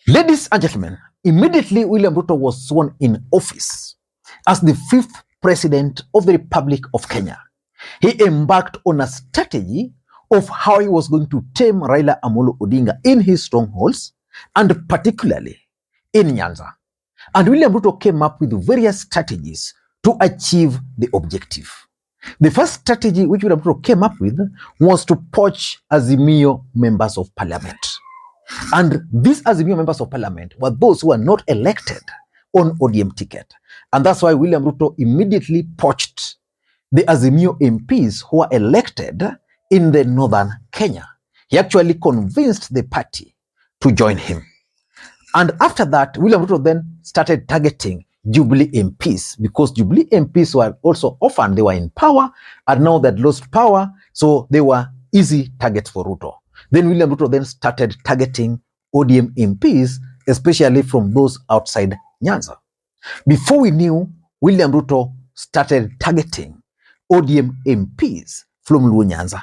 Ladies and gentlemen, immediately William Ruto was sworn in office as the 5th president of the Republic of Kenya. He embarked on a strategy of how he was going to tame Raila Odinga in his strongholds, and particularly in Nyanza. And William Ruto came up with various strategies to achieve the objective. The first strategy which William Ruto came up with was to poach Azimio members of parliament. And these Azimio members of parliament were those who were not elected on ODM ticket. And that's why William Ruto immediately poached the Azimio MPs who were elected in the northern Kenya. He actually convinced the party to join him. And after that, William Ruto then started targeting Jubilee MPs, because Jubilee MPs were also often, they were in power, and now they'd lost power, so they were easy targets for Ruto. Then William Ruto then started targeting ODM MPs, especially from those outside Nyanza. Before we knew, William Ruto started targeting ODM MPs from Luo Nyanza.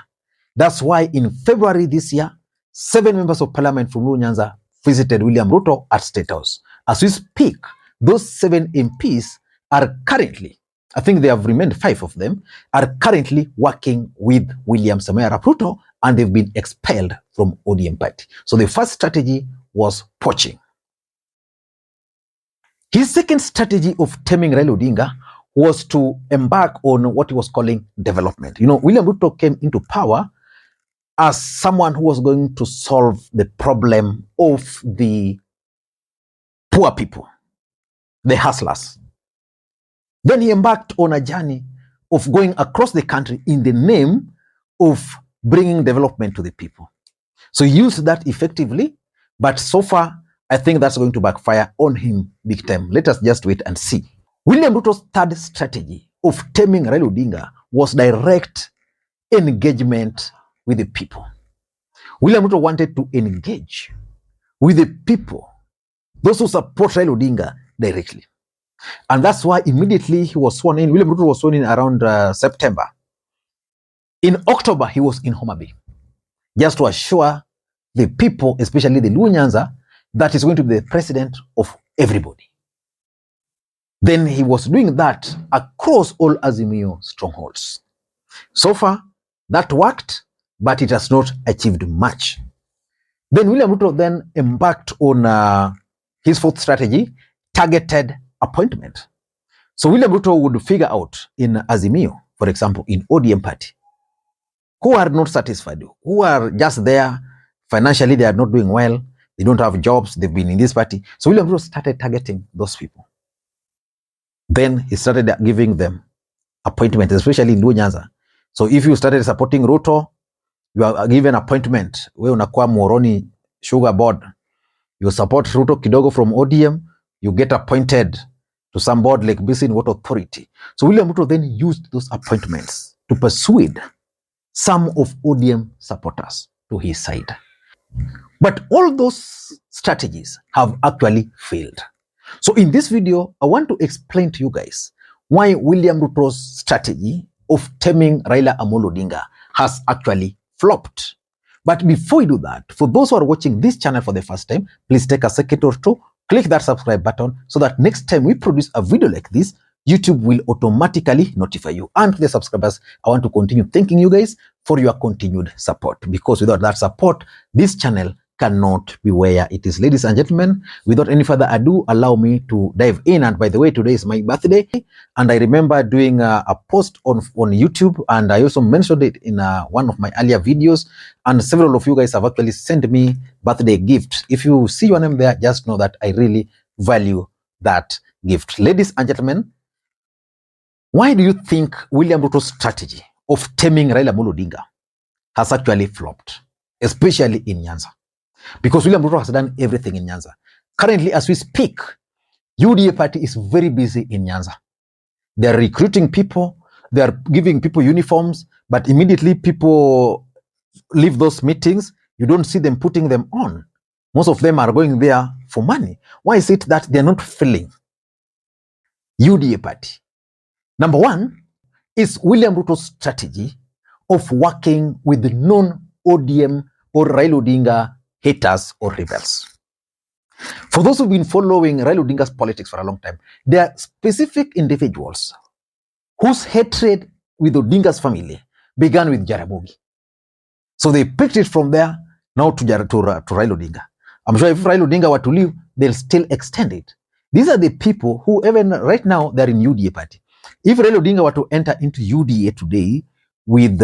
That's why in February this year, 7 members of parliament from Luo Nyanza visited William Ruto at State House. As we speak, those 7 MPs are currently, I think they have remained 5 of them, are currently working with William Samoei Arap Ruto, and they've been expelled from ODM party. So the first strategy was poaching. His second strategy of taming Raila Odinga was to embark on what he was calling development. You know, William Ruto came into power as someone who was going to solve the problem of the poor people, the hustlers. Then he embarked on a journey of going across the country in the name of bringing development to the people. So he used that effectively, but so far, I think that's going to backfire on him big time. Let us just wait and see. William Ruto's third strategy of taming Raila Odinga was direct engagement with the people. William Ruto wanted to engage with the people, those who support Raila Odinga directly. And that's why immediately he was sworn in. William Ruto was sworn in around September. In October, he was in Homa Bay, just to assure the people, especially the Luo Nyanza, that he's going to be the president of everybody. Then he was doing that across all Azimio strongholds. So far, that worked, but it has not achieved much. Then William Ruto then embarked on his fourth strategy, targeted appointment. So William Ruto would figure out in Azimio, for example, in ODM party, who are not satisfied, who are just there, financially they are not doing well, they don't have jobs, they've been in this party. So William Ruto started targeting those people. Then he started giving them appointments, especially in Luo Nyanza. So if you started supporting Ruto, you are given appointment. We unakuwa Moroni Sugar Board. You support Ruto kidogo from ODM, you get appointed to some board like Basin Water Authority. So William Ruto then used those appointments to persuade some of ODM supporters to his side. But all those strategies have actually failed. So in this video, I want to explain to you guys why William Ruto's strategy of taming Raila Odinga has actually flopped. But before we do that, for those who are watching this channel for the first time, please take a second or two, click that subscribe button so that next time we produce a video like this, YouTube will automatically notify you. And to the subscribers, I want to continue thanking you guys for your continued support, because without that support, this channel cannot be where it is. Ladies and gentlemen, without any further ado, allow me to dive in. And by the way, today is my birthday, and I remember doing a post on YouTube, and I also mentioned it in one of my earlier videos, and several of you guys have actually sent me birthday gifts. If you see your name there, just know that I really value that gift. Ladies and gentlemen, why do you think William Ruto's strategy of taming Raila Odinga has actually flopped, especially in Nyanza? Because William Ruto has done everything in Nyanza. Currently, as we speak, UDA party is very busy in Nyanza. They are recruiting people, they are giving people uniforms, but immediately people leave those meetings, you don't see them putting them on. Most of them are going there for money. Why is it that they're not filling UDA party? Number one is William Ruto's strategy of working with non-ODM or Raila Odinga haters or rebels. For those who've been following Raila Odinga's politics for a long time, there are specific individuals whose hatred with Odinga's family began with Jaramogi. So they picked it from there now to Raila Odinga. I'm sure if Raila Odinga were to leave, they'll still extend it. These are the people who even right now, they're in UDA party. If Raila Odinga were to enter into UDA today with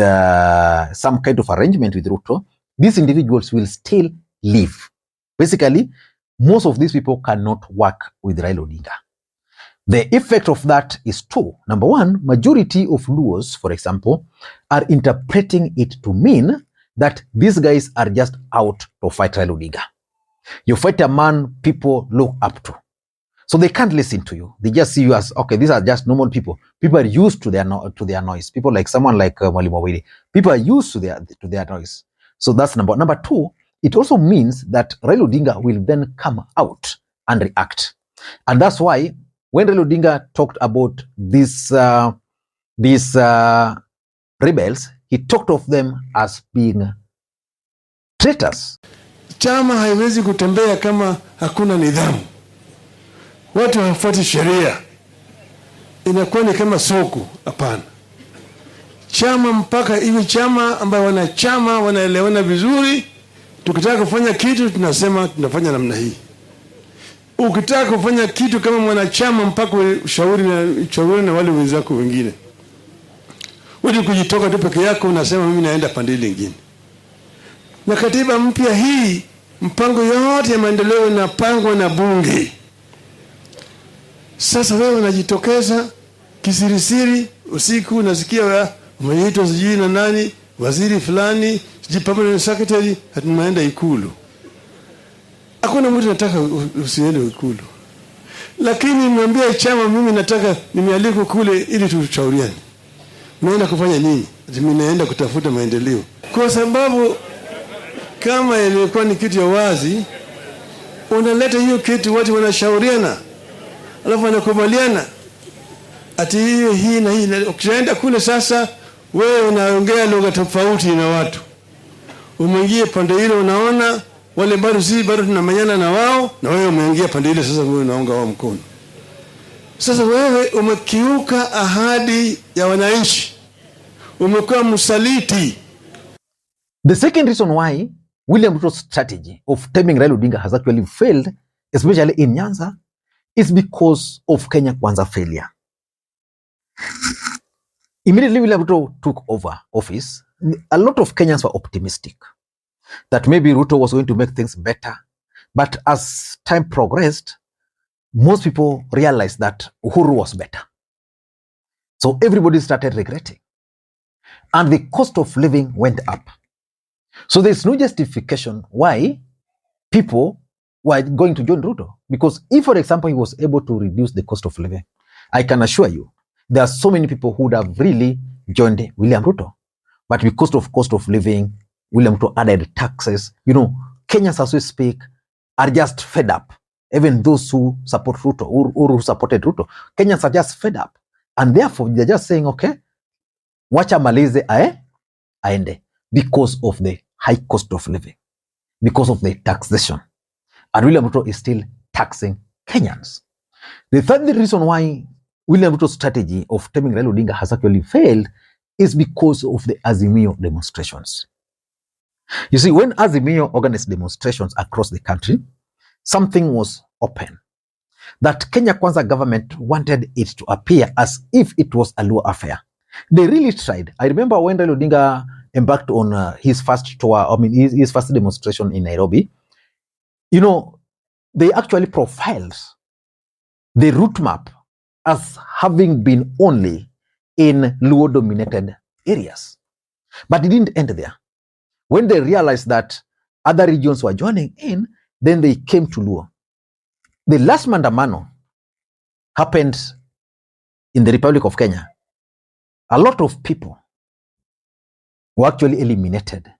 some kind of arrangement with Ruto, these individuals will still leave. Basically, most of these people cannot work with Raila Odinga. The effect of that is two. Number one, majority of Luos, for example, are interpreting it to mean that these guys are just out to fight Raila Odinga. You fight a man people look up to. So they can't listen to you. They just see you as, okay, these are just normal people. People are used to their noise. People like someone like Mwalimu Wawiri. People are used to their noise. So that's number one. Number two, it also means that Raila Odinga will then come out and react. And that's why when Raila Odinga talked about these rebels, he talked of them as being traitors. Chama haiwezi kutembea kama hakuna nidhamu. Watu hawafuati sheria. Inakuwa ni kama soko. Hapana. Chama mpaka iwe chama ambayo wanachama wanaelewana vizuri. Tukitaka kufanya kitu tunasema tunafanya namna hii. Ukitaka kufanya kitu kama mwanachama mpaka ushauri na wale wenzako wengine. Wewe kujitoka tu peke yako unasema mimi naenda pande nyingine. Na katiba mpya hii, mpango yote ya maendeleo inapangwa na bunge. Sasa wewe unajitokeza kisirisiri, usiku unasikia umeitwa sijui na nani, waziri fulani, sijui permanent secretary, hatumaenda Ikulu. Hakuna mtu anataka usiende Ikulu. Lakini mwambie chama mimi nataka nimealikwa kule ili tushauriane. Unaenda kufanya nini? Mimi naenda kutafuta maendeleo. Kwa sababu kama ilikuwa ni kitu ya wazi, unaleta hiyo kitu watu wanashauriana. Alafu wanakubaliana. Ati hiyo hii na hii. Ukienda kule sasa, wewe unaongea lugha tofauti na watu. Umeingia pande ile unaona wale bado tunamanyana na wao, na wewe umeingia pande ile sasa wewe unaunga wao mkono. Sasa wewe umekiuka ahadi ya wananchi. Umekuwa msaliti. The second reason why William Ruto's strategy of taming Raila Odinga has actually failed, especially in Nyanza, is because of Kenya Kwanza failure. Immediately William Ruto took over office, a lot of Kenyans were optimistic that maybe Ruto was going to make things better. But as time progressed, most people realized that Uhuru was better. So everybody started regretting. And the cost of living went up. So there's no justification why people were going to join Ruto. Because if, for example, he was able to reduce the cost of living, I can assure you, there are so many people who would have really joined William Ruto. But because of cost of living, William Ruto added taxes. You know, Kenyans, as we speak, are just fed up. Even those who support Ruto or who supported Ruto, Kenyans are just fed up. And therefore, they're just saying, okay, wacha malize aende, because of the high cost of living, because of the taxation. And William Ruto is still taxing Kenyans. The third reason why William Ruto's strategy of taming Raila Odinga has actually failed is because of the Azimio demonstrations. You see, when Azimio organized demonstrations across the country, something was open. That Kenya Kwanza government wanted it to appear as if it was a Luo affair. They really tried. I remember when Raila Odinga embarked on his first tour, his first demonstration in Nairobi, you know, they actually profiled the route map as having been only in Luo-dominated areas. But it didn't end there. When they realized that other regions were joining in, then they came to Luo. The last Mandamano happened in the Republic of Kenya. A lot of people were actually eliminated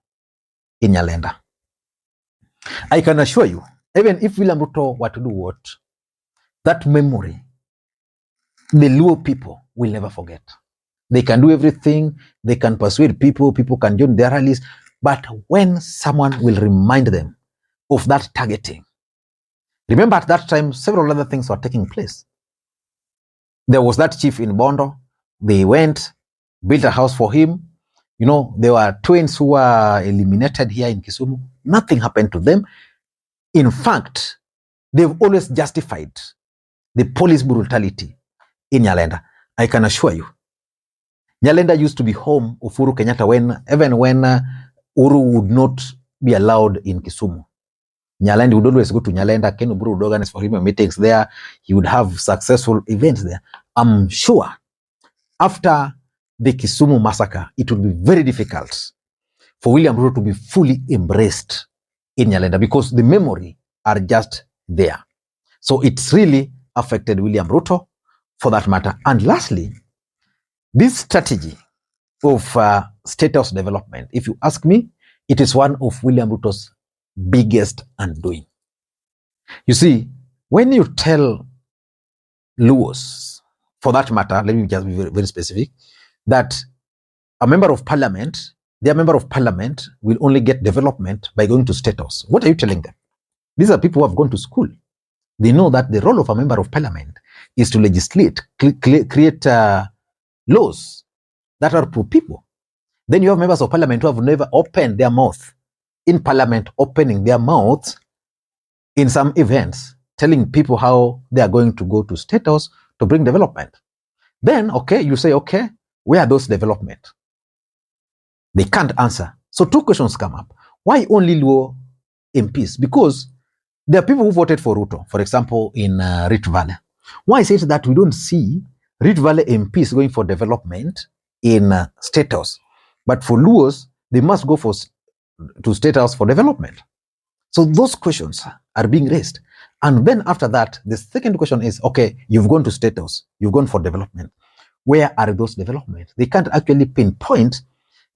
in Nyalenda. I can assure you, even if William Ruto were to do what, that memory, the Luo people will never forget. They can do everything, they can persuade people, people can join their rallies, but when someone will remind them of that targeting, Remember, at that time, several other things were taking place. There was that chief in Bondo. They went, built a house for him. You know, there were twins who were eliminated here in Kisumu. Nothing happened to them. In fact, they've always justified the police brutality in Nyalenda. I can assure you, Nyalenda used to be home of Uhuru Kenyatta even when Uhuru would not be allowed in Kisumu. Nyalenda would always go to Nyalenda. Ken Oburu would organize for him meetings there. He would have successful events there. I'm sure after the Kisumu massacre, it will be very difficult for William Ruto to be fully embraced in Nyalenda because the memory are just there. So it's really affected William Ruto for that matter. And lastly, this strategy of state house development, if you ask me, it is one of William Ruto's biggest undoing. You see, when you tell Luos, for that matter, let me just be very, very specific, that a member of parliament, their member of parliament will only get development by going to state house. What are you telling them? These are people who have gone to school. They know that the role of a member of parliament is to legislate, create laws that are pro people. Then you have members of parliament who have never opened their mouth in parliament, opening their mouths in some events, telling people how they are going to go to state house to bring development. Then, okay, you say, okay, where are those development? They can't answer. So two questions come up. Why only Luo MPs? Because there are people who voted for Ruto, for example, in Rift Valley. Why is it that we don't see Rift Valley MPs going for development in state house? But for Luos, they must go to state house for development. So those questions are being raised. And then after that, the second question is, okay, you've gone to state house, you've gone for development. Where are those developments? They can't actually pinpoint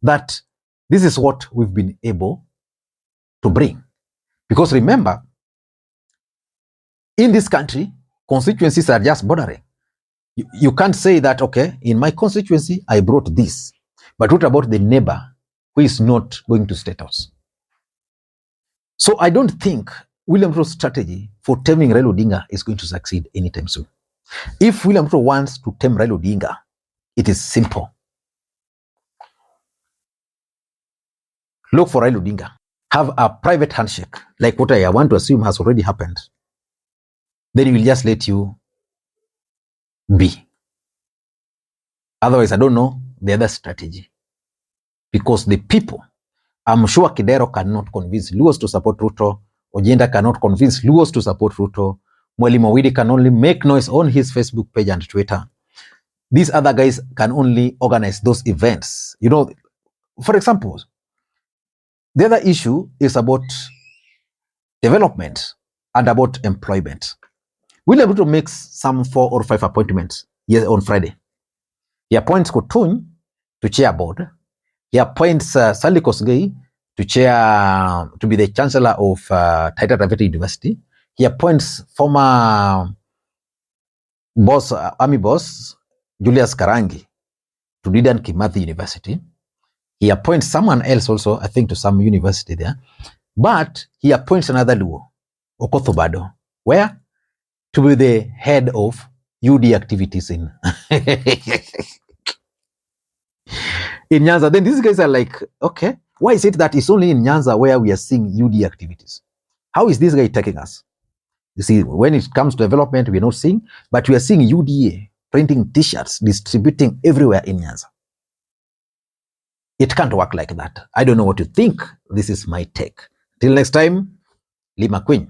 that this is what we've been able to bring. Because remember, in this country, constituencies are just bordering. You can't say that, okay, in my constituency, I brought this. But what about the neighbor who is not going to state house? So I don't think William Ruto's strategy for taming Raila Odinga is going to succeed anytime soon. If William Ruto wants to tame Raila Odinga, it is simple. Look for Raila Odinga. Have a private handshake, like what I want to assume has already happened. Then he will just let you be. Otherwise, I don't know the other strategy. Because the people, I'm sure Kidero cannot convince Luos to support Ruto. Ojenda cannot convince Luos to support Ruto. Mwalimu Widi can only make noise on his Facebook page and Twitter. These other guys can only organize those events. You know, for example, the other issue is about development and about employment. William Ruto makes some 4 or 5 appointments on Friday. He appoints Kutuny to chair board. He appoints Sally Kosgei to be the chancellor of Taita Taveta University. He appoints former army boss Julius Karangi to Dedan Kimathi University. He appoints someone else also, I think, to some university there. But he appoints another Luo, Okoth Obado. Where? To be the head of UD activities in in Nyanza. Then these guys are like, okay, why is it that it's only in Nyanza where we are seeing UD activities? How is this guy taking us? You see, when it comes to development, we're not seeing, but we are seeing UDA printing t-shirts, distributing everywhere in Nyanza. It can't work like that. I don't know what you think. This is my take. Till next time, Makwiny.